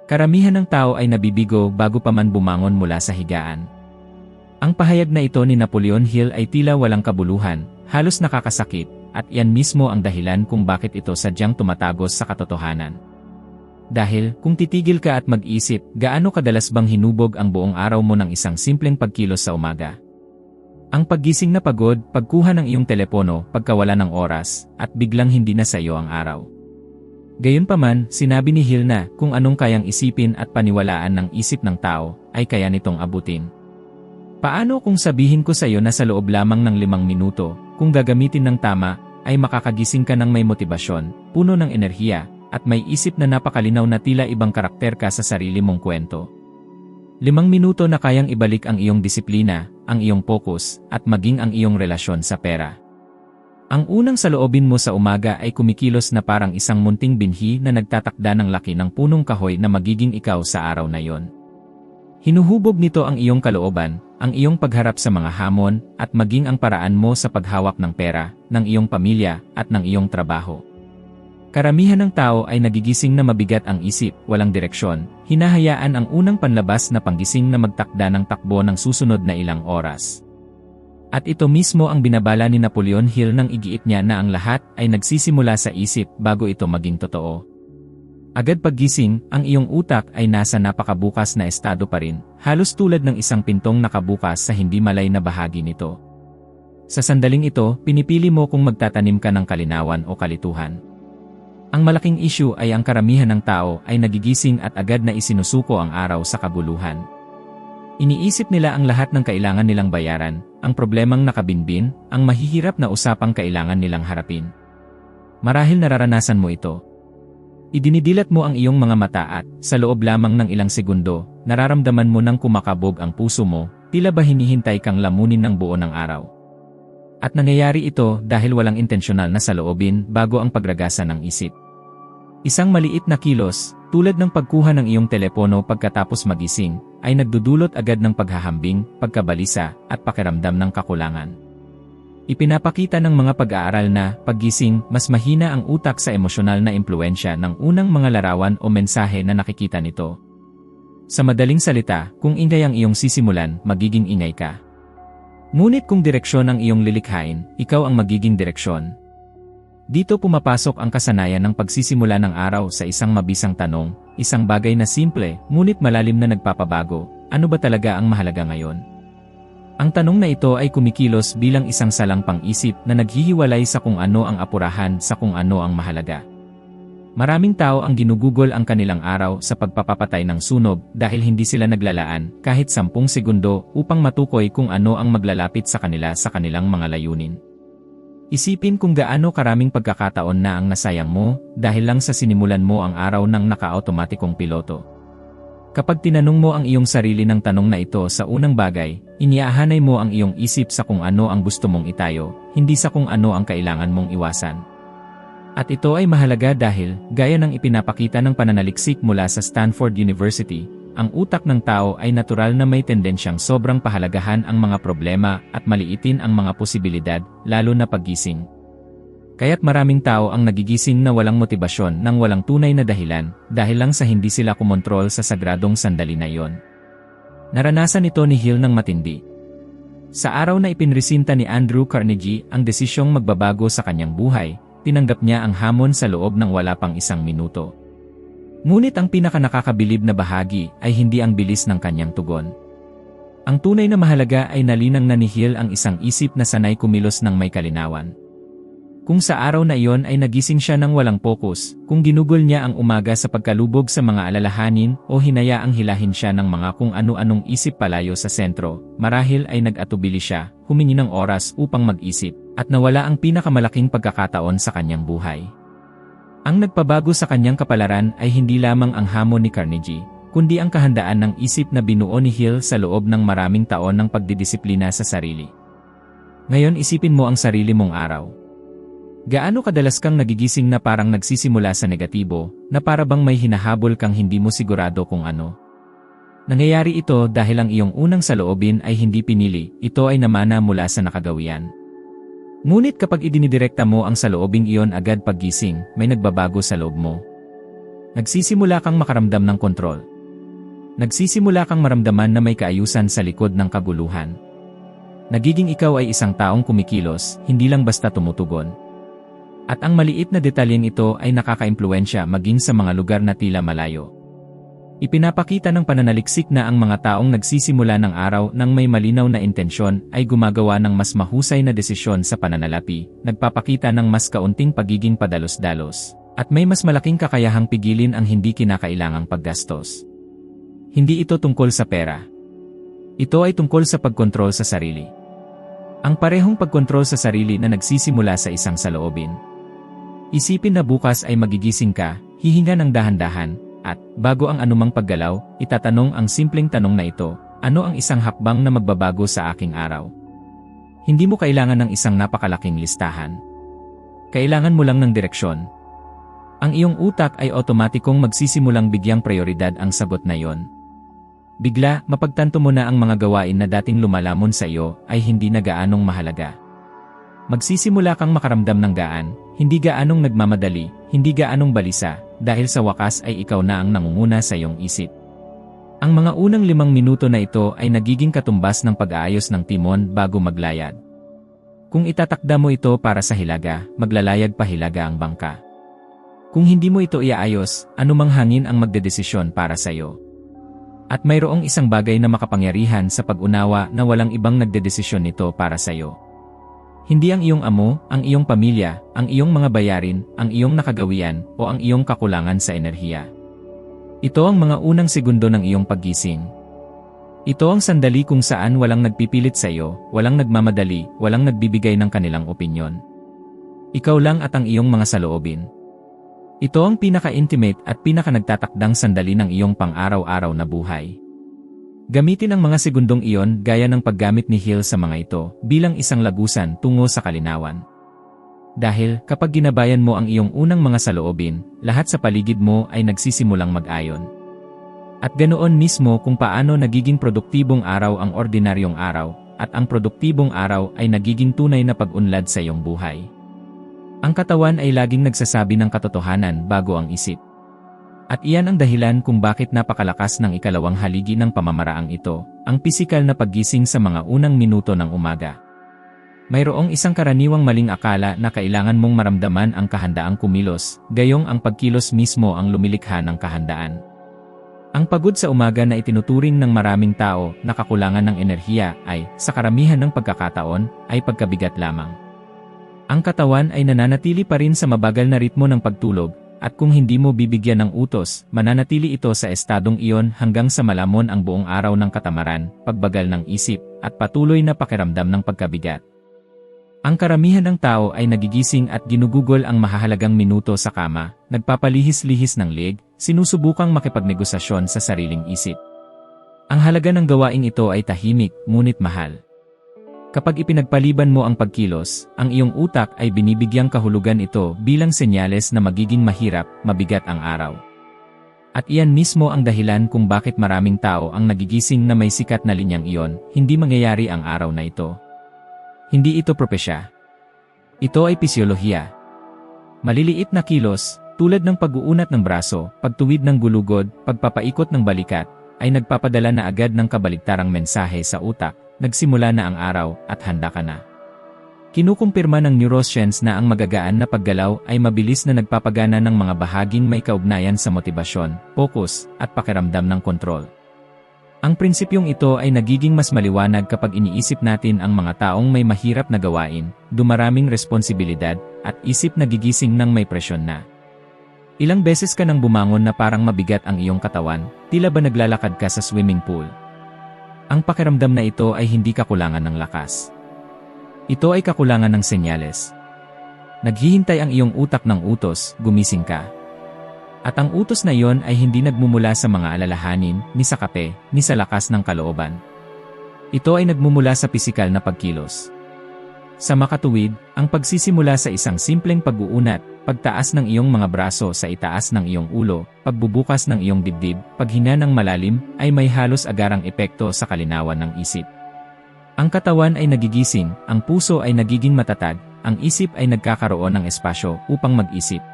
Karamihan ng tao ay nabibigo bago pa man bumangon mula sa higaan. Ang pahayag na ito ni Napoleon Hill ay tila walang kabuluhan, halos nakakasakit, at iyan mismo ang dahilan kung bakit ito sadyang tumatagos sa katotohanan. Dahil, kung titigil ka at mag-isip, gaano kadalas bang hinubog ang buong araw mo ng isang simpleng pagkilos sa umaga? Ang paggising na pagod, pagkuha ng iyong telepono, pagkawala ng oras, at biglang hindi na sa iyo ang araw. Gayunpaman, sinabi ni Hill na kung anong kayang isipin at paniwalaan ng isip ng tao, ay kaya nitong abutin. Paano kung sabihin ko sa iyo na sa loob lamang ng 5 minuto, kung gagamitin ng tama, ay makakagising ka ng may motibasyon, puno ng enerhiya, at may isip na napakalinaw na tila ibang karakter ka sa sarili mong kwento. 5 minuto na kayang ibalik ang iyong disiplina, ang iyong focus, at maging ang iyong relasyon sa pera. Ang unang saloobin mo sa umaga ay kumikilos na parang isang munting binhi na nagtatakda ng laki ng punong kahoy na magiging ikaw sa araw na yon. Hinuhubog nito ang iyong kalooban, ang iyong pagharap sa mga hamon, at maging ang paraan mo sa paghawak ng pera, ng iyong pamilya, at ng iyong trabaho. Karamihan ng tao ay nagigising na mabigat ang isip, walang direksyon, hinahayaan ang unang panlabas na panggising na magtakda ng takbo ng susunod na ilang oras. At ito mismo ang binabala ni Napoleon Hill nang igiit niya na ang lahat ay nagsisimula sa isip bago ito maging totoo. Agad paggising, ang iyong utak ay nasa napakabukas na estado pa rin, halos tulad ng isang pintong nakabukas sa hindi malay na bahagi nito. Sa sandaling ito, pinipili mo kung magtatanim ka ng kalinawan o kalituhan. Ang malaking issue ay ang karamihan ng tao ay nagigising at agad na isinusuko ang araw sa kabuluhan. Iniisip nila ang lahat ng kailangan nilang bayaran, ang problemang nakabinbin, ang mahihirap na usapang kailangan nilang harapin. Marahil nararanasan mo ito. Idinidilat mo ang iyong mga mata at, sa loob lamang ng ilang segundo, nararamdaman mo nang kumakabog ang puso mo, tila ba hinihintay kang lamunin ng buo ng araw. At nangyayari ito dahil walang intensyonal na saloobin bago ang pagragasa ng isip. Isang maliit na kilos, tulad ng pagkuha ng iyong telepono pagkatapos magising, ay nagdudulot agad ng paghahambing, pagkabalisa, at pakiramdam ng kakulangan. Ipinapakita ng mga pag-aaral na, paggising, mas mahina ang utak sa emosyonal na impluwensya ng unang mga larawan o mensahe na nakikita nito. Sa madaling salita, kung ingay ang iyong sisimulan, magiging ingay ka. Ngunit kung direksyon ang iyong lilikhain, ikaw ang magiging direksyon. Dito pumapasok ang kasanayan ng pagsisimula ng araw sa isang mabisang tanong, isang bagay na simple, ngunit malalim na nagpapabago, ano ba talaga ang mahalaga ngayon? Ang tanong na ito ay kumikilos bilang isang salang pang-isip na naghihiwalay sa kung ano ang apurahan sa kung ano ang mahalaga. Maraming tao ang ginugugol ang kanilang araw sa pagpapapatay ng sunog dahil hindi sila naglalaan kahit 10 segundo upang matukoy kung ano ang maglalapit sa kanila sa kanilang mga layunin. Isipin kung gaano karaming pagkakataon na ang nasayang mo dahil lang sa sinimulan mo ang araw ng naka-automatikong piloto. Kapag tinanong mo ang iyong sarili ng tanong na ito sa unang bagay, iniahanay mo ang iyong isip sa kung ano ang gusto mong itayo, hindi sa kung ano ang kailangan mong iwasan. At ito ay mahalaga dahil, gaya ng ipinapakita ng pananaliksik mula sa Stanford University, ang utak ng tao ay natural na may tendensyang sobrang pahalagahan ang mga problema at maliitin ang mga posibilidad, lalo na paggising. Kaya't maraming tao ang nagigising na walang motibasyon nang walang tunay na dahilan, dahil lang sa hindi sila kumontrol sa sagradong sandali na iyon. Naranasan ito ni Hill ng matindi. Sa araw na ipinresinta ni Andrew Carnegie ang desisyong magbabago sa kanyang buhay, tinanggap niya ang hamon sa loob ng wala pang 1 minuto. Ngunit ang pinakanakakabilib na bahagi ay hindi ang bilis ng kanyang tugon. Ang tunay na mahalaga ay nalinang na ni Hill ang isang isip na sanay kumilos ng may kalinawan. Kung sa araw na iyon ay nagising siya ng walang pokus, kung ginugol niya ang umaga sa pagkalubog sa mga alalahanin o hinayaang hilahin siya ng mga kung ano-anong isip palayo sa sentro, marahil ay nag-atubili siya, humingi ng oras upang mag-isip, at nawala ang pinakamalaking pagkakataon sa kanyang buhay. Ang nagpabago sa kanyang kapalaran ay hindi lamang ang hamon ni Carnegie, kundi ang kahandaan ng isip na binuo ni Hill sa loob ng maraming taon ng pagdidisiplina sa sarili. Ngayon isipin mo ang sarili mong araw. Gaano kadalas kang nagigising na parang nagsisimula sa negatibo, na para bang may hinahabol kang hindi mo sigurado kung ano? Nangyayari ito dahil ang iyong unang saloobin ay hindi pinili, ito ay namana mula sa nakagawian. Ngunit kapag idinidirekta mo ang saloobing iyon agad paggising, may nagbabago sa loob mo. Nagsisimula kang makaramdam ng kontrol. Nagsisimula kang maramdaman na may kaayusan sa likod ng kaguluhan. Nagiging ikaw ay isang taong kumikilos, hindi lang basta tumutugon. At ang maliit na detalyeng ito ay nakakaimpluwensya maging sa mga lugar na tila malayo. Ipinapakita ng pananaliksik na ang mga taong nagsisimula ng araw ng may malinaw na intensyon ay gumagawa ng mas mahusay na desisyon sa pananalapi, nagpapakita ng mas kaunting pagiging padalos-dalos, at may mas malaking kakayahang pigilin ang hindi kinakailangang paggastos. Hindi ito tungkol sa pera. Ito ay tungkol sa pagkontrol sa sarili. Ang parehong pagkontrol sa sarili na nagsisimula sa isang saloobin. Isipin na bukas ay magigising ka, hihinga ng dahan-dahan, at bago ang anumang paggalaw, itatanong ang simpleng tanong na ito, ano ang isang hakbang na magbabago sa aking araw? Hindi mo kailangan ng isang napakalaking listahan. Kailangan mo lang ng direksyon. Ang iyong utak ay otomatikong magsisimulang bigyang prioridad ang sagot na iyon. Bigla, mapagtanto mo na ang mga gawain na dating lumalamon sa iyo ay hindi na gaanong mahalaga. Magsisimula kang makaramdam ng gaan, hindi gaanong nagmamadali, hindi gaanong balisa, dahil sa wakas ay ikaw na ang nangunguna sa iyong isip. Ang mga unang 5 minuto na ito ay nagiging katumbas ng pag-aayos ng timon bago maglayad. Kung itatakda mo ito para sa hilaga, maglalayag pa hilaga ang bangka. Kung hindi mo ito iaayos, anumang hangin ang magdedesisyon para sa iyo. At mayroong isang bagay na makapangyarihan sa pag-unawa na walang ibang nagdedesisyon nito para sa iyo. Hindi ang iyong amo, ang iyong pamilya, ang iyong mga bayarin, ang iyong nakagawian, o ang iyong kakulangan sa enerhiya. Ito ang mga unang segundo ng iyong paggising. Ito ang sandali kung saan walang nagpipilit sa iyo, walang nagmamadali, walang nagbibigay ng kanilang opinyon. Ikaw lang at ang iyong mga saloobin. Ito ang pinaka-intimate at pinaka-nagtatakdang sandali ng iyong pang-araw-araw na buhay. Gamitin ang mga segundong iyon gaya ng paggamit ni Hill sa mga ito bilang isang lagusan tungo sa kalinawan. Dahil kapag ginabayan mo ang iyong unang mga saloobin, lahat sa paligid mo ay nagsisimulang mag-ayon. At ganoon mismo kung paano nagiging produktibong araw ang ordinaryong araw, at ang produktibong araw ay nagiging tunay na pag-unlad sa iyong buhay. Ang katawan ay laging nagsasabi ng katotohanan bago ang isip. At iyan ang dahilan kung bakit napakalakas ng ikalawang haligi ng pamamaraang ito, ang pisikal na paggising sa mga unang minuto ng umaga. Mayroong isang karaniwang maling akala na kailangan mong maramdaman ang kahandaang kumilos, gayong ang pagkilos mismo ang lumilikha ng kahandaan. Ang pagod sa umaga na itinuturing ng maraming tao na kakulangan ng enerhiya ay, sa karamihan ng pagkakataon, ay pagkabigat lamang. Ang katawan ay nananatili pa rin sa mabagal na ritmo ng pagtulog, at kung hindi mo bibigyan ng utos, mananatili ito sa estadong iyon hanggang sa malamon ang buong araw ng katamaran, pagbagal ng isip, at patuloy na pakiramdam ng pagkabigat. Ang karamihan ng tao ay nagigising at ginugugol ang mahahalagang minuto sa kama, nagpapalihis-lihis ng leeg, sinusubukang makipagnegosasyon sa sariling isip. Ang halaga ng gawaing ito ay tahimik, ngunit mahal. Kapag ipinagpaliban mo ang pagkilos, ang iyong utak ay binibigyang kahulugan ito bilang senyales na magiging mahirap, mabigat ang araw. At iyan mismo ang dahilan kung bakit maraming tao ang nagigising na may sikat na linyang iyon, hindi mangyayari ang araw na ito. Hindi ito propesya. Ito ay pisyolohiya. Maliliit na kilos, tulad ng pag-uunat ng braso, pagtuwid ng gulugod, pagpapaikot ng balikat, ay nagpapadala na agad ng kabaligtarang mensahe sa utak. Nagsimula na ang araw at handa ka na. Kinukumpirma ng neuroscience na ang magagaan na paggalaw ay mabilis na nagpapagana ng mga bahaging may kaugnayan sa motibasyon, focus, at pakiramdam ng kontrol. Ang prinsipyong ito ay nagiging mas maliwanag kapag iniisip natin ang mga taong may mahirap na gawain, dumaraming responsibilidad, at isip na gigising ng may presyon na. Ilang beses ka nang bumangon na parang mabigat ang iyong katawan, tila ba naglalakad ka sa swimming pool? Ang pakiramdam na ito ay hindi kakulangan ng lakas. Ito ay kakulangan ng senyales. Naghihintay ang iyong utak ng utos, gumising ka. At ang utos na iyon ay hindi nagmumula sa mga alalahanin, ni sa kape, ni sa lakas ng kalooban. Ito ay nagmumula sa pisikal na pagkilos. Sa makatuwid, ang pagsisimula sa isang simpleng pag-uunat, pagtaas ng iyong mga braso sa itaas ng iyong ulo, pagbubukas ng iyong dibdib, paghinga ng malalim, ay may halos agarang epekto sa kalinawan ng isip. Ang katawan ay nagigising, ang puso ay nagiging matatag, ang isip ay nagkakaroon ng espasyo upang mag-isip.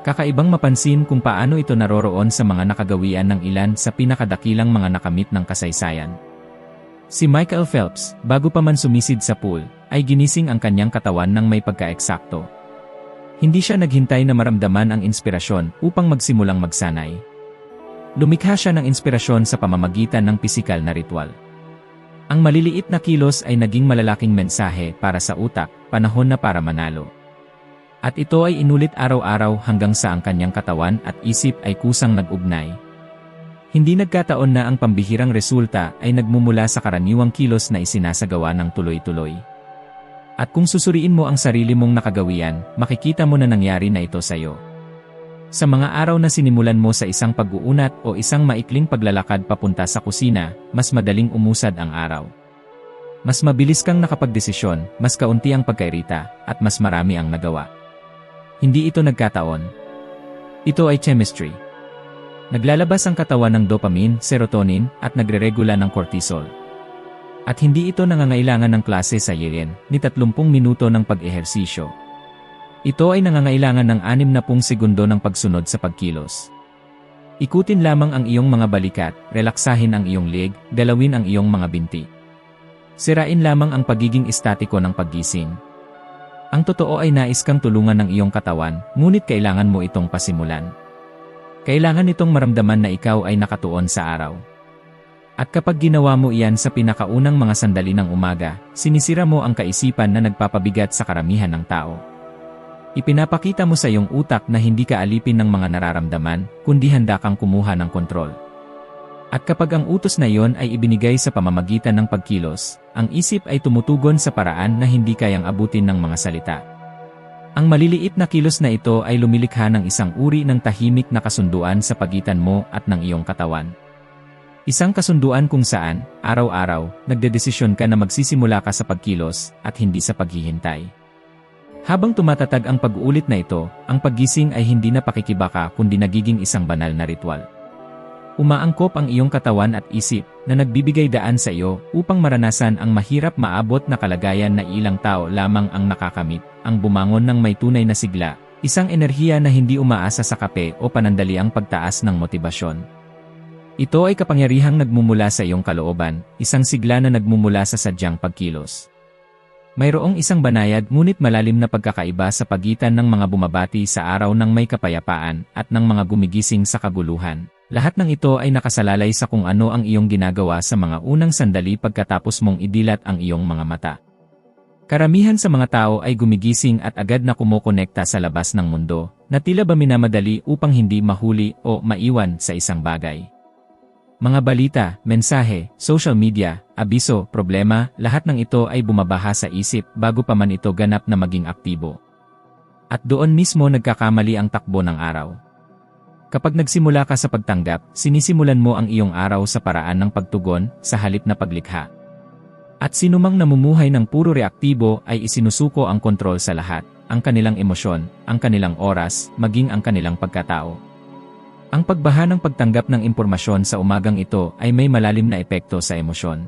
Kakaibang mapansin kung paano ito naroroon sa mga nakagawian ng ilan sa pinakadakilang mga nakamit ng kasaysayan. Si Michael Phelps, bago pa man sumisid sa pool, ay ginising ang kanyang katawan ng may pagkaeksakto. Hindi siya naghintay na maramdaman ang inspirasyon upang magsimulang magsanay. Lumikha siya ng inspirasyon sa pamamagitan ng pisikal na ritual. Ang maliliit na kilos ay naging malalaking mensahe para sa utak, panahon na para manalo. At ito ay inulit araw-araw hanggang sa ang kanyang katawan at isip ay kusang nag-ugnay. Hindi nagkataon na ang pambihirang resulta ay nagmumula sa karaniwang kilos na isinasagawa ng tuloy-tuloy. At kung susuriin mo ang sarili mong nakagawian, makikita mo na nangyari na ito sa iyo. Sa mga araw na sinimulan mo sa isang pag-uunat o isang maikling paglalakad papunta sa kusina, mas madaling umusad ang araw. Mas mabilis kang nakapagdesisyon, mas kaunti ang pagkairita, at mas marami ang nagawa. Hindi ito nagkataon. Ito ay chemistry. Naglalabas ang katawan ng dopamine, serotonin, at nagreregula ng cortisol. At hindi ito nangangailangan ng klase sa yen, ni 30 minuto ng pag-ehersisyo. Ito ay nangangailangan ng 60 segundo ng pagsunod sa pagkilos. Ikutin lamang ang iyong mga balikat, relaksahin ang iyong leg, galawin ang iyong mga binti. Sirain lamang ang pagiging estatiko ng paggising. Ang totoo ay nais kang tulungan ng iyong katawan, ngunit kailangan mo itong pasimulan. Kailangan itong maramdaman na ikaw ay nakatuon sa araw. At kapag ginawa mo iyan sa pinakaunang mga sandali ng umaga, sinisira mo ang kaisipan na nagpapabigat sa karamihan ng tao. Ipinapakita mo sa iyong utak na hindi ka alipin ng mga nararamdaman, kundi handa kang kumuha ng kontrol. At kapag ang utos na iyon ay ibinigay sa pamamagitan ng pagkilos, ang isip ay tumutugon sa paraan na hindi kayang abutin ng mga salita. Ang maliliit na kilos na ito ay lumilikha ng isang uri ng tahimik na kasunduan sa pagitan mo at ng iyong katawan. Isang kasunduan kung saan, araw-araw, nagdedesisyon ka na magsisimula ka sa pagkilos at hindi sa paghihintay. Habang tumatatag ang pag-uulit na ito, ang paggising ay hindi na pakikibaka kundi nagiging isang banal na ritual. Umaangkop ang iyong katawan at isip na nagbibigay daan sa iyo upang maranasan ang mahirap maabot na kalagayan na ilang tao lamang ang nakakamit, ang bumangon ng may tunay na sigla, isang enerhiya na hindi umaasa sa kape o panandaliang pagtaas ng motibasyon. Ito ay kapangyarihang nagmumula sa iyong kalooban, isang sigla na nagmumula sa sadyang pagkilos. Mayroong isang banayad ngunit malalim na pagkakaiba sa pagitan ng mga bumabati sa araw ng may kapayapaan at ng mga gumigising sa kaguluhan. Lahat ng ito ay nakasalalay sa kung ano ang iyong ginagawa sa mga unang sandali pagkatapos mong idilat ang iyong mga mata. Karamihan sa mga tao ay gumigising at agad na kumokonekta sa labas ng mundo, na tila ba minamadali upang hindi mahuli o maiwan sa isang bagay. Mga balita, mensahe, social media, abiso, problema, lahat ng ito ay bumabaha sa isip bago pa man ito ganap na maging aktibo. At doon mismo nagkakamali ang takbo ng araw. Kapag nagsimula ka sa pagtanggap, sinisimulan mo ang iyong araw sa paraan ng pagtugon, sa halip na paglikha. At sinumang namumuhay ng puro reaktibo ay isinusuko ang kontrol sa lahat, ang kanilang emosyon, ang kanilang oras, maging ang kanilang pagkatao. Ang pagbaha ng pagtanggap ng impormasyon sa umagang ito ay may malalim na epekto sa emosyon.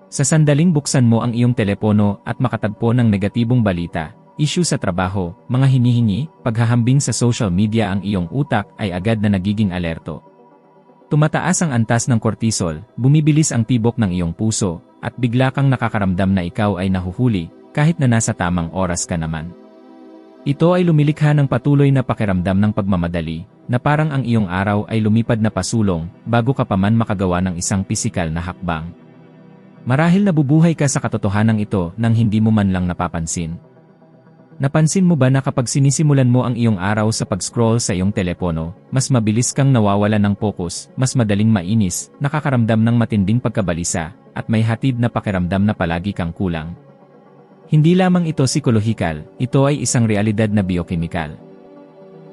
Sa sandaling buksan mo ang iyong telepono at makatagpo ng negatibong balita, issue sa trabaho, mga hinihingi, paghahambing sa social media, ang iyong utak ay agad na nagiging alerto. Tumataas ang antas ng cortisol, bumibilis ang tibok ng iyong puso, at bigla kang nakakaramdam na ikaw ay nahuhuli, kahit na nasa tamang oras ka naman. Ito ay lumilikha ng patuloy na pakiramdam ng pagmamadali, na parang ang iyong araw ay lumipad na pasulong, bago ka pa man makagawa ng isang pisikal na hakbang. Marahil nabubuhay ka sa katotohanan ito nang hindi mo man lang napapansin. Napansin mo ba na kapag sinisimulan mo ang iyong araw sa pag-scroll sa iyong telepono, mas mabilis kang nawawalan ng focus, mas madaling mainis, nakakaramdam ng matinding pagkabalisa, at may hatid na pakiramdam na palagi kang kulang? Hindi lamang ito psikolohikal, ito ay isang realidad na biokemikal.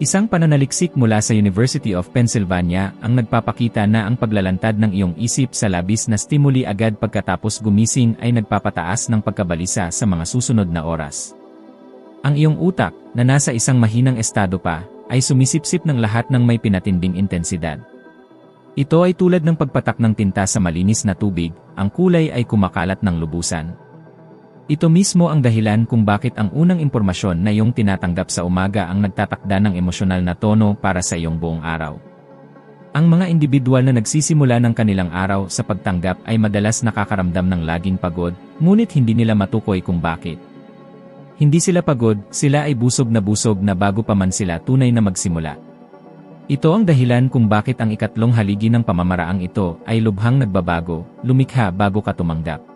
Isang pananaliksik mula sa University of Pennsylvania ang nagpapakita na ang paglalantad ng iyong isip sa labis na stimuli agad pagkatapos gumising ay nagpapataas ng pagkabalisa sa mga susunod na oras. Ang iyong utak, na nasa isang mahinang estado pa, ay sumisipsip ng lahat ng may pinatinding intensidad. Ito ay tulad ng pagpatak ng tinta sa malinis na tubig, ang kulay ay kumakalat ng lubusan. Ito mismo ang dahilan kung bakit ang unang impormasyon na iyong tinatanggap sa umaga ang nagtatakda ng emosyonal na tono para sa iyong buong araw. Ang mga individual na nagsisimula ng kanilang araw sa pagtanggap ay madalas nakakaramdam ng laging pagod, ngunit hindi nila matukoy kung bakit. Hindi sila pagod, sila ay busog na bago pa man sila tunay na magsimula. Ito ang dahilan kung bakit ang ikatlong haligi ng pamamaraang ito ay lubhang nagbabago, lumikha bago ka tumanggap.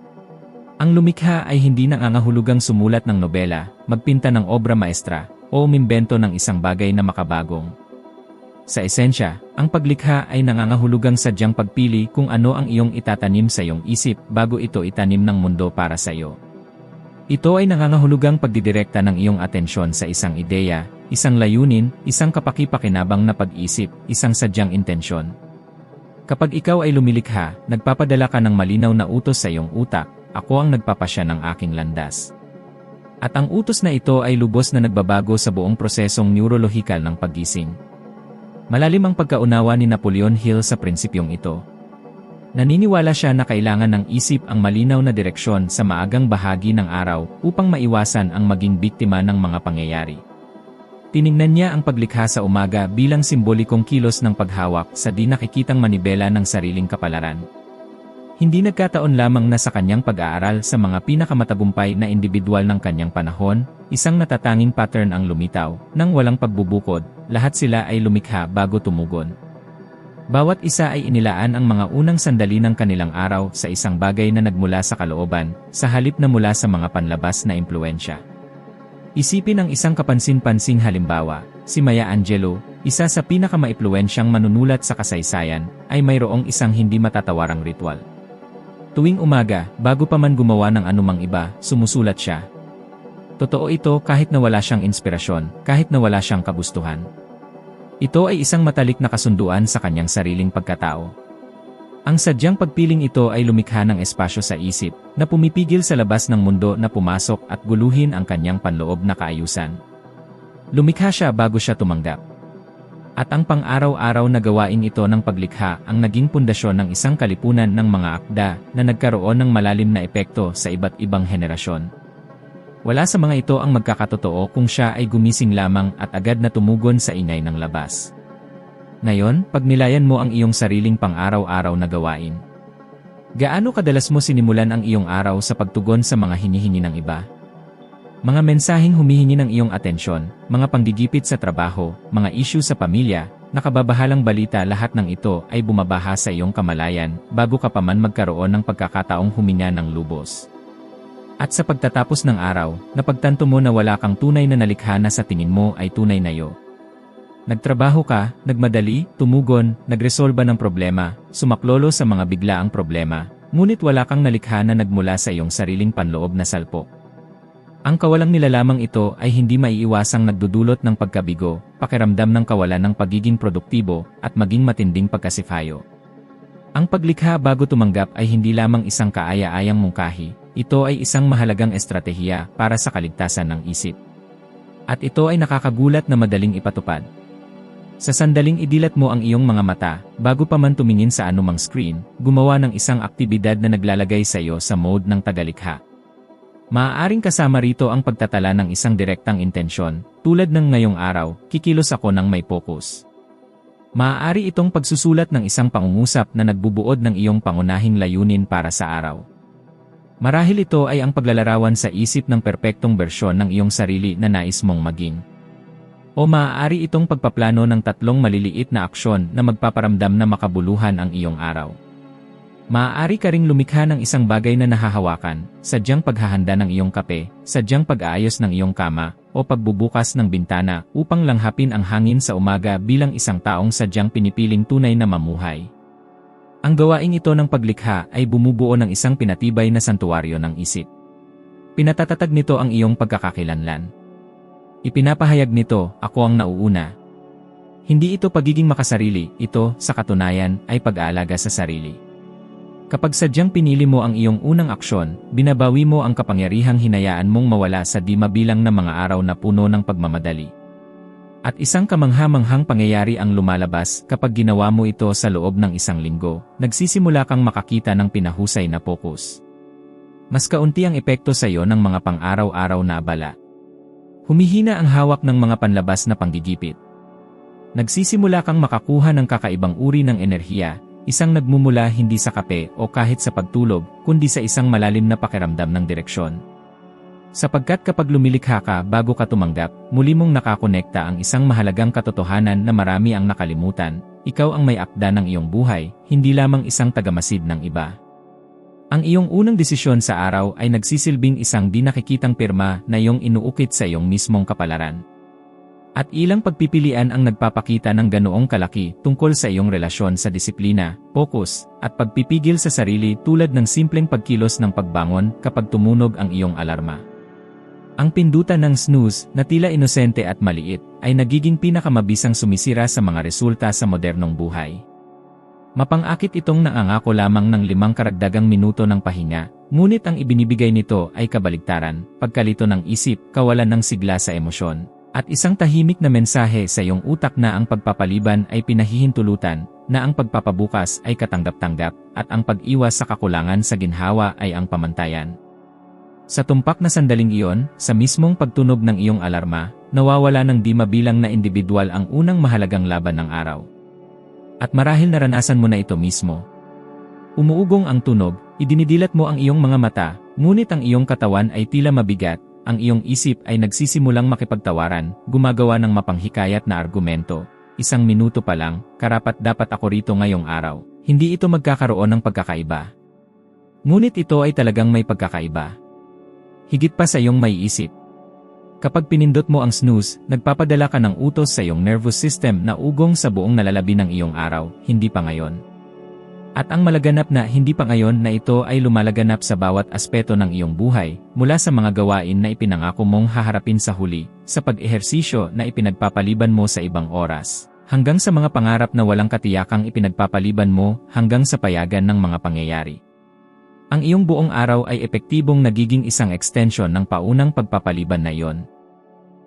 Ang lumikha ay hindi nangangahulugang sumulat ng nobela, magpinta ng obra maestra, o umimbento ng isang bagay na makabagong. Sa esensya, ang paglikha ay nangangahulugang sadyang pagpili kung ano ang iyong itatanim sa iyong isip bago ito itanim ng mundo para sa iyo. Ito ay nangangahulugang pagdidirekta ng iyong atensyon sa isang ideya, isang layunin, isang kapaki-pakinabang na pag-isip, isang sadyang intensyon. Kapag ikaw ay lumilikha, nagpapadala ka ng malinaw na utos sa iyong utak, ako ang nagpapasya ng aking landas. At ang utos na ito ay lubos na nagbabago sa buong prosesong neurolohikal ng paggising. Malalim ang pagkaunawa ni Napoleon Hill sa prinsipyong ito. Naniniwala siya na kailangan ng isip ang malinaw na direksyon sa maagang bahagi ng araw upang maiwasan ang maging biktima ng mga pangyayari. Tiningnan niya ang paglikha sa umaga bilang simbolikong kilos ng paghawak sa di nakikitang manibela ng sariling kapalaran. Hindi nagkataon lamang na sa kanyang pag-aaral sa mga pinakamatagumpay na individual ng kanyang panahon, isang natatanging pattern ang lumitaw, nang walang pagbubukod, lahat sila ay lumikha bago tumugon. Bawat isa ay inilaan ang mga unang sandali ng kanilang araw sa isang bagay na nagmula sa kalooban, sa halip na mula sa mga panlabas na impluensya. Isipin ang isang kapansin-pansing halimbawa, si Maya Angelou, isa sa pinakamaimpluwensyang manunulat sa kasaysayan, ay mayroong isang hindi matatawarang ritual. Tuwing umaga, bago pa man gumawa ng anumang iba, sumusulat siya. Totoo ito kahit na wala siyang inspirasyon, kahit na wala siyang kagustuhan. Ito ay isang matalik na kasunduan sa kanyang sariling pagkatao. Ang sadyang pagpiling ito ay lumikha ng espasyo sa isip, na pumipigil sa labas ng mundo na pumasok at guluhin ang kanyang panloob na kaayusan. Lumikha siya bago siya tumanggap. At ang pang-araw-araw na gawain ito ng paglikha ang naging pundasyon ng isang kalipunan ng mga akda na nagkaroon ng malalim na epekto sa iba't ibang henerasyon. Wala sa mga ito ang magkakatotoo kung siya ay gumising lamang at agad na tumugon sa ingay ng labas. Ngayon, pagnilayan mo ang iyong sariling pang-araw-araw na gawain. Gaano kadalas mo sinimulan ang iyong araw sa pagtugon sa mga hinihingi ng iba? Mga mensaheng humihingi ng iyong atensyon, mga panggigipit sa trabaho, mga issue sa pamilya, nakababahalang balita, lahat ng ito ay bumabaha sa iyong kamalayan bago ka pa man magkaroon ng pagkakataong huminga ng lubos. At sa pagtatapos ng araw, napagtanto mo na wala kang tunay na nalikha na sa tingin mo ay tunay na iyo. Nagtrabaho ka, nagmadali, tumugon, nagresolba ng problema, sumaklolo sa mga biglaang problema, ngunit wala kang nalikha na nagmula sa iyong sariling panloob na salpok. Ang kawalang nilalamang ito ay hindi maiiwasang nagdudulot ng pagkabigo, pakiramdam ng kawalan ng pagiging produktibo, at maging matinding pagkasifayo. Ang paglikha bago tumanggap ay hindi lamang isang kaaya-ayang mungkahi, ito ay isang mahalagang estratehiya para sa kaligtasan ng isip. At ito ay nakakagulat na madaling ipatupad. Sa sandaling idilat mo ang iyong mga mata, bago pa man tumingin sa anumang screen, gumawa ng isang aktibidad na naglalagay sa iyo sa mode ng tagalikha. Maaaring kasama rito ang pagtatala ng isang direktang intensyon, tulad ng ngayong araw, kikilos ako ng may focus. Maaari itong pagsusulat ng isang pangungusap na nagbubuod ng iyong pangunahing layunin para sa araw. Marahil ito ay ang paglalarawan sa isip ng perpektong bersyon ng iyong sarili na nais mong maging. O maaari itong pagpaplano ng 3 maliliit na aksyon na magpaparamdam na makabuluhan ang iyong araw. Maaari ka ring lumikha ng isang bagay na nahahawakan, sadyang paghahanda ng iyong kape, sadyang pag-aayos ng iyong kama, o pagbubukas ng bintana upang langhapin ang hangin sa umaga bilang isang taong sadyang pinipiling tunay na mamuhay. Ang gawaing ito ng paglikha ay bumubuo ng isang pinatibay na santuwaryo ng isip. Pinatatatag nito ang iyong pagkakakilanlan. Ipinapahayag nito, ako ang nauuna. Hindi ito pagiging makasarili, ito, sa katunayan, ay pag-aalaga sa sarili. Kapag sadyang pinili mo ang iyong unang aksyon, binabawi mo ang kapangyarihang hinayaan mong mawala sa di mabilang na mga araw na puno ng pagmamadali. At isang kamangha-manghang pangyayari ang lumalabas kapag ginawa mo ito sa loob ng isang linggo, nagsisimula kang makakita ng pinahusay na focus. Mas kaunti ang epekto sa iyo ng mga pang-araw-araw na abala. Humihina ang hawak ng mga panlabas na panggigipit. Nagsisimula kang makakuha ng kakaibang uri ng enerhiya, isang nagmumula hindi sa kape o kahit sa pagtulog, kundi sa isang malalim na pakiramdam ng direksyon. Sapagkat kapag lumilikha ka bago ka tumanggap, muli mong nakakonekta ang isang mahalagang katotohanan na marami ang nakalimutan, ikaw ang may akda ng iyong buhay, hindi lamang isang tagamasid ng iba. Ang iyong unang desisyon sa araw ay nagsisilbing isang di nakikitang pirma na iyong inuukit sa iyong mismong kapalaran. At ilang pagpipilian ang nagpapakita ng ganoong kalaki tungkol sa iyong relasyon sa disiplina, focus, at pagpipigil sa sarili tulad ng simpleng pagkilos ng pagbangon kapag tumunog ang iyong alarma. Ang pindutan ng snooze na tila inosente at maliit ay nagiging pinakamabisang sumisira sa mga resulta sa modernong buhay. Mapang-akit itong nangangako lamang ng 5 karagdagang minuto ng pahinga, ngunit ang ibinibigay nito ay kabaligtaran, pagkalito ng isip, kawalan ng sigla sa emosyon, at isang tahimik na mensahe sa iyong utak na ang pagpapaliban ay pinahihintulutan, na ang pagpapabukas ay katanggap-tanggap, at ang pag-iwas sa kakulangan sa ginhawa ay ang pamantayan. Sa tumpak na sandaling iyon, sa mismong pagtunog ng iyong alarma, nawawala ng di mabilang na individual ang unang mahalagang laban ng araw. At marahil naranasan mo na ito mismo. Umuugong ang tunog, idinidilat mo ang iyong mga mata, ngunit ang iyong katawan ay tila mabigat, ang iyong isip ay nagsisimulang makipagtawaran, gumagawa ng mapanghikayat na argumento. 1 minuto pa lang, karapat-dapat ako rito ngayong araw. Hindi ito magkakaroon ng pagkakaiba. Ngunit ito ay talagang may pagkakaiba. Higit pa sa iyong maiisip. Kapag pinindot mo ang snooze, nagpapadala ka ng utos sa iyong nervous system na ugong sa buong nalalabi ng iyong araw, hindi pa ngayon. At ang malaganap na hindi pa ngayon na ito ay lumalaganap sa bawat aspeto ng iyong buhay, mula sa mga gawain na ipinangako mong haharapin sa huli, sa pag-ehersisyo na ipinagpapaliban mo sa ibang oras, hanggang sa mga pangarap na walang katiyakang ipinagpapaliban mo, hanggang sa payagan ng mga pangyayari. Ang iyong buong araw ay epektibong nagiging isang extension ng paunang pagpapaliban na iyon.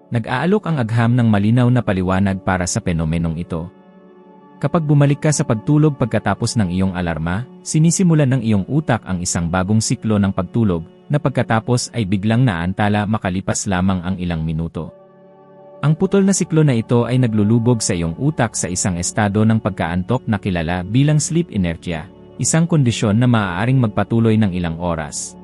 Nag-aalok ang agham ng malinaw na paliwanag para sa fenomenong ito. Kapag bumalik ka sa pagtulog pagkatapos ng iyong alarma, sinisimulan ng iyong utak ang isang bagong siklo ng pagtulog, na pagkatapos ay biglang naantala makalipas lamang ang ilang minuto. Ang putol na siklo na ito ay naglulubog sa iyong utak sa isang estado ng pagkaantok na kilala bilang sleep inertia, isang kondisyon na maaaring magpatuloy ng ilang oras.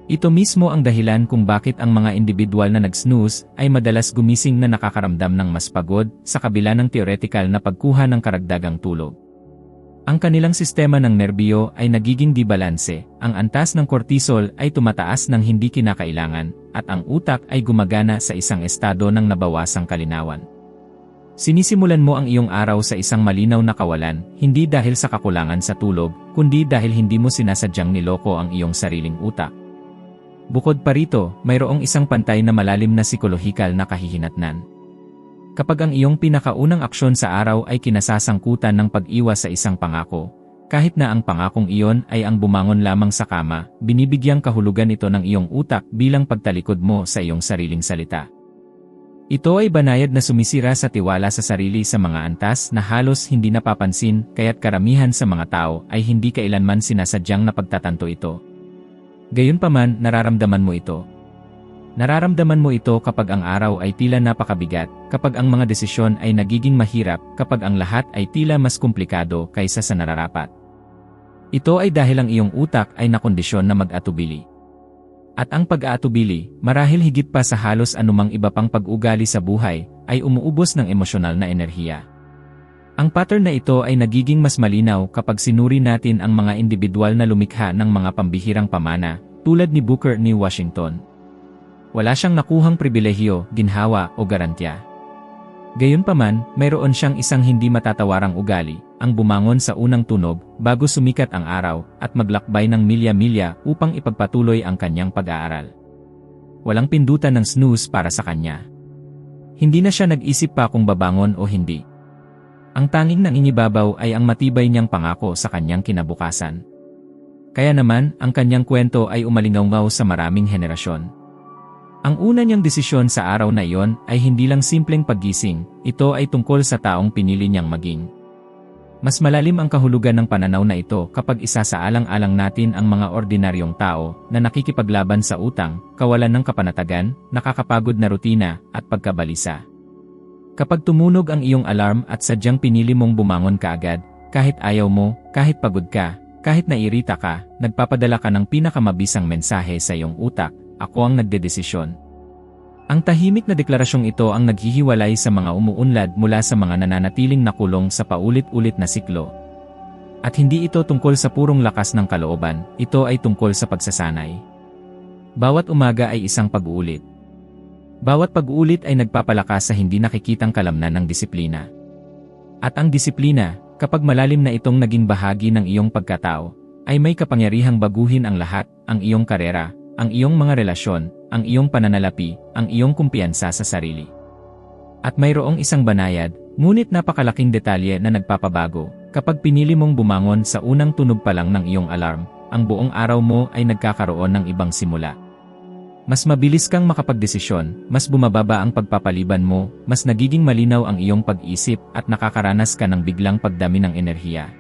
Ito mismo ang dahilan kung bakit ang mga individual na nag-snooze ay madalas gumising na nakakaramdam ng mas pagod sa kabila ng theoretical na pagkuha ng karagdagang tulog. Ang kanilang sistema ng nerbiyo ay nagiging dibalanse, ang antas ng cortisol ay tumataas ng hindi kinakailangan, at ang utak ay gumagana sa isang estado ng nabawasang kalinawan. Sinisimulan mo ang iyong araw sa isang malinaw na kawalan, hindi dahil sa kakulangan sa tulog, kundi dahil hindi mo sinasadyang niloko ang iyong sariling utak. Bukod pa rito, mayroong isang pantay na malalim na psikolohikal na kahihinatnan. Kapag ang iyong pinakaunang aksyon sa araw ay kinasasangkutan ng pag-iwas sa isang pangako, kahit na ang pangakong iyon ay ang bumangon lamang sa kama, binibigyang kahulugan ito ng iyong utak bilang pagtalikod mo sa iyong sariling salita. Ito ay banayad na sumisira sa tiwala sa sarili sa mga antas na halos hindi napapansin, kaya't karamihan sa mga tao ay hindi kailanman sinasadyang napagtatanto ito. Gayunpaman, nararamdaman mo ito. Nararamdaman mo ito kapag ang araw ay tila napakabigat, kapag ang mga desisyon ay nagiging mahirap, kapag ang lahat ay tila mas komplikado kaysa sa nararapat. Ito ay dahil ang iyong utak ay nakondisyon na mag-atubili. At ang pag-aatubili, marahil higit pa sa halos anumang iba pang pag-ugali sa buhay, ay umuubos ng emosyonal na enerhiya. Ang pattern na ito ay nagiging mas malinaw kapag sinuri natin ang mga individual na lumikha ng mga pambihirang pamana, tulad ni Booker T. Washington. Wala siyang nakuhang pribilehiyo, ginhawa o garantya. Gayunpaman, mayroon siyang isang hindi matatawarang ugali, ang bumangon sa unang tunog, bago sumikat ang araw, at maglakbay ng milya-milya upang ipagpatuloy ang kanyang pag-aaral. Walang pindutan ng snooze para sa kanya. Hindi na siya nag-isip pa kung babangon o hindi. Ang tanging nangingibabaw ay ang matibay niyang pangako sa kanyang kinabukasan. Kaya naman, ang kanyang kwento ay umalingaw sa maraming henerasyon. Ang una niyang desisyon sa araw na iyon ay hindi lang simpleng paggising, ito ay tungkol sa taong pinili niyang maging. Mas malalim ang kahulugan ng pananaw na ito kapag isasaalang-alang natin ang mga ordinaryong tao na nakikipaglaban sa utang, kawalan ng kapanatagan, nakakapagod na rutina, at pagkabalisa. Kapag tumunog ang iyong alarm at sadyang pinili mong bumangon kaagad, kahit ayaw mo, kahit pagod ka, kahit nairita ka, nagpapadala ka ng pinakamabisang mensahe sa iyong utak, ako ang nagdedesisyon. Ang tahimik na deklarasyong ito ang naghihiwalay sa mga umuunlad mula sa mga nananatiling nakulong sa paulit-ulit na siklo. At hindi ito tungkol sa purong lakas ng kalooban, ito ay tungkol sa pagsasanay. Bawat umaga ay isang pag-uulit. Bawat pag-uulit ay nagpapalakas sa hindi nakikitang kalamnan ng disiplina. At ang disiplina, kapag malalim na itong naging bahagi ng iyong pagkatao, ay may kapangyarihang baguhin ang lahat, ang iyong karera, ang iyong mga relasyon, ang iyong pananalapi, ang iyong kumpiyansa sa sarili. At mayroong isang banayad, ngunit napakalaking detalye na nagpapabago. Kapag pinili mong bumangon sa unang tunog pa lang ng iyong alarm, ang buong araw mo ay nagkakaroon ng ibang simula. Mas mabilis kang makapagdesisyon, mas bumababa ang pagpapaliban mo, mas nagiging malinaw ang iyong pag-isip at nakakaranas ka ng biglang pagdami ng enerhiya.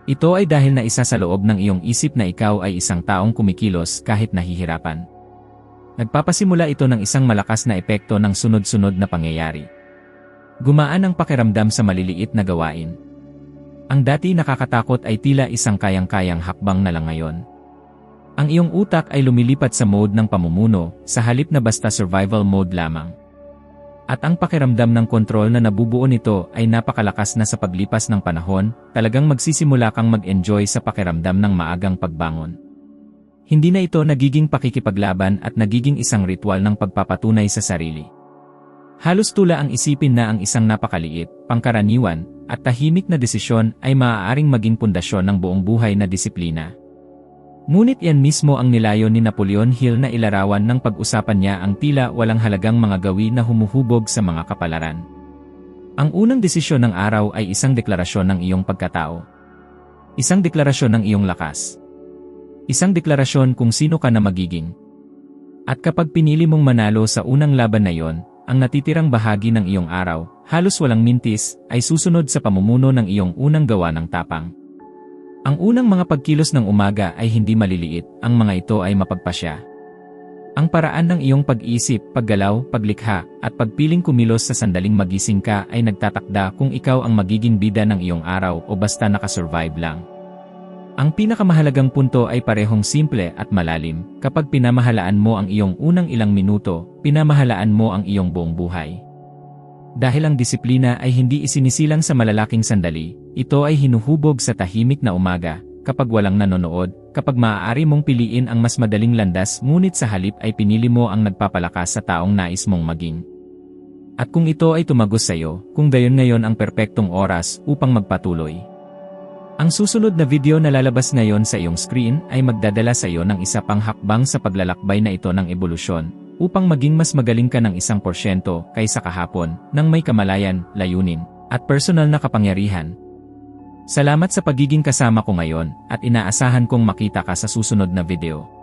Ito ay dahil na isa sa loob ng iyong isip na ikaw ay isang taong kumikilos kahit nahihirapan. Nagpapasimula ito ng isang malakas na epekto ng sunod-sunod na pangyayari. Gumaan ang pakiramdam sa maliliit na gawain. Ang dati nakakatakot ay tila isang kayang-kayang hakbang na lang ngayon. Ang iyong utak ay lumilipat sa mode ng pamumuno, sa halip na basta survival mode lamang. At ang pakiramdam ng kontrol na nabubuo nito ay napakalakas na sa paglipas ng panahon, talagang magsisimula kang mag-enjoy sa pakiramdam ng maagang pagbangon. Hindi na ito nagiging pakikipaglaban at nagiging isang ritual ng pagpapatunay sa sarili. Halos tula ang isipin na ang isang napakaliit, pangkaraniwan, at tahimik na desisyon ay maaaring maging pundasyon ng buong buhay na disiplina. Ngunit yan mismo ang nilayon ni Napoleon Hill na ilarawan ng pag-usapan niya ang tila walang halagang mga gawi na humuhubog sa mga kapalaran. Ang unang desisyon ng araw ay isang deklarasyon ng iyong pagkatao. Isang deklarasyon ng iyong lakas. Isang deklarasyon kung sino ka na magiging. At kapag pinili mong manalo sa unang laban na yon, ang natitirang bahagi ng iyong araw, halos walang mintis, ay susunod sa pamumuno ng iyong unang gawa ng tapang. Ang unang mga pagkilos ng umaga ay hindi maliliit, ang mga ito ay mapagpasya. Ang paraan ng iyong pag-isip, paggalaw, paglikha, at pagpiling kumilos sa sandaling magising ka ay nagtatakda kung ikaw ang magiging bida ng iyong araw o basta nakasurvive lang. Ang pinakamahalagang punto ay parehong simple at malalim. Kapag pinamahalaan mo ang iyong unang ilang minuto, pinamahalaan mo ang iyong buong buhay. Dahil ang disiplina ay hindi isinisilang sa malalaking sandali, ito ay hinuhubog sa tahimik na umaga, kapag walang nanonood, kapag maaari mong piliin ang mas madaling landas ngunit sa halip ay pinili mo ang nagpapalakas sa taong nais mong maging. At kung ito ay tumagos sa iyo, kung gayon ngayon ang perpektong oras upang magpatuloy. Ang susunod na video na lalabas ngayon sa iyong screen ay magdadala sa iyo ng isa pang hakbang sa paglalakbay na ito ng ebolusyon, upang maging mas magaling ka ng 1% kaysa kahapon, ng may kamalayan, layunin, at personal na kapangyarihan. Salamat sa pagiging kasama ko ngayon, at inaasahan kong makita ka sa susunod na video.